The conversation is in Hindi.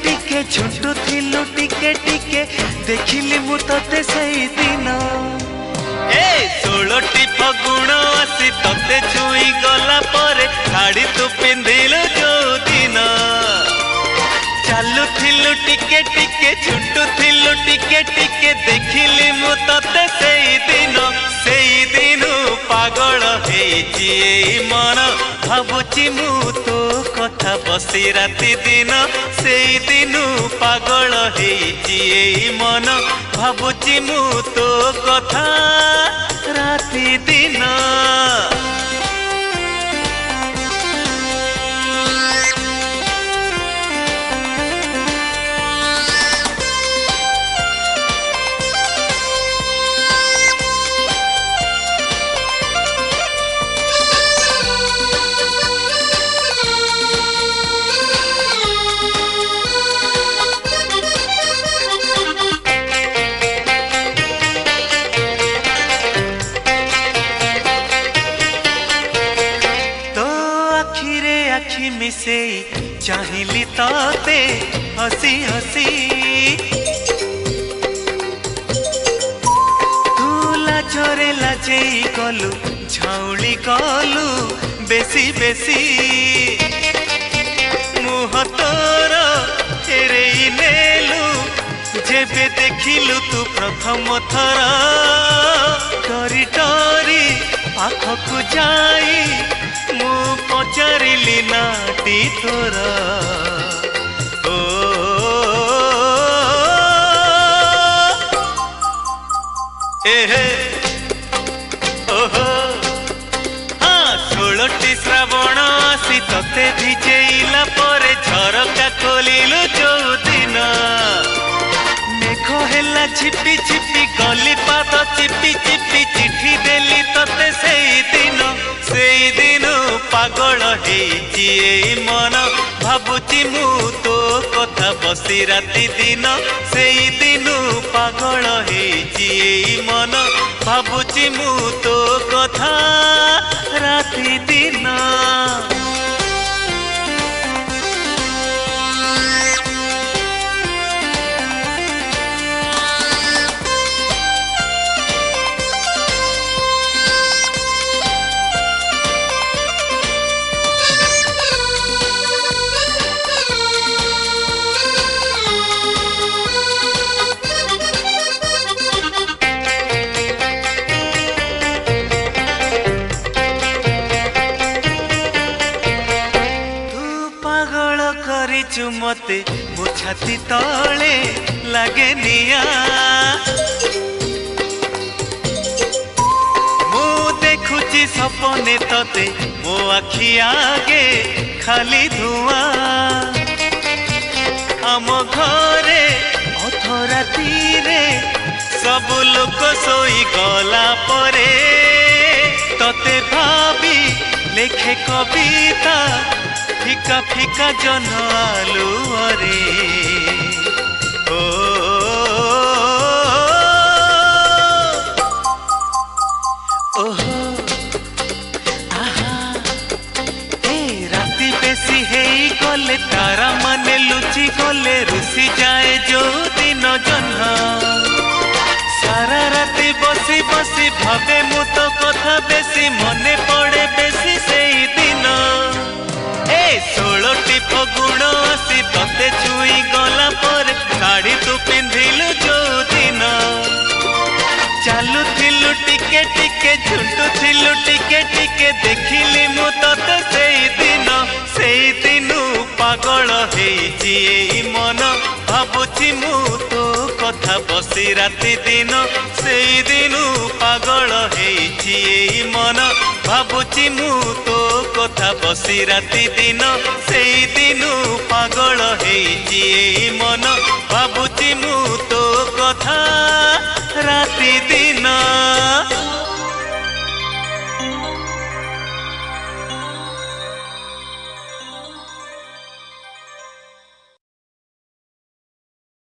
टिके झुंटू थिलु टिके टिके देखिली मु तते सही दिन ए 16टी फगुण आसी तते छुई गला परे शाड़ी तू पिंधिलु जो दिन चालू थिलु टिके टिके झुंटू थिलु टिके टिके देखिली मु तते सही दिन पागल हेची मन भावुची मु तो कथा बसी राति दिन से दिन पागल हेची मन भावुची मु तो कथा राति दिन आखि मिसे चाहिली ताते हसी हसी तू लाजरे लाजे गलु झाउली गलु बेसी बेसी मुह तोर तेरे नेलु जेबे देखिलु तू प्रथम थर डरी डरी पाखकु जाई मु पचारिली नाटी तोरा ओ एहे ओहो हाँ 16टी श्रावण आसी तते भिजेइला परे झरका खोलिलु जो दिन मेघ हेला छिपी छिपी गली पाद चिपी चिपी चिठी देली तते सेई दिन पागल हेची मन भावुची मु तो कथा बसी राति दिन से दिन पागल हेची मन भावुची मु तो कथा राति दिन करिचु मते मो छाती तले लागे निया मु देखुची सपने तते मो आखि आगे खाली धुआं आम घरे अधराती रे सब लोक सोई गला परे तते भाभी लेखे कविता फिका फिका जन आलुअरे ओ ओहो आहा ए राति बेसी हेई गले तारा माने लुचि गले रुसी जाए जो दिन जन्ह सारा राति बसी बसी भावे मु तो कथा बेसी मने पड़े बेसी सेई दिन 16टी फगुण आसी तते छुई गला पर शाड़ी तू पिंधिलु जो दिन चालू थिलु टिके टिके झुंटू थिलु टिके टिके देखिली मु तते सेई दिन पागल हेची मन भावुची मु तो कथा बसी राति दिन सेई दिन पागल हेची मन भावुची मु तो कथा बसी राति दिन सेई दिन पागल हेची मन भावुची मु तो कथा राति दिन।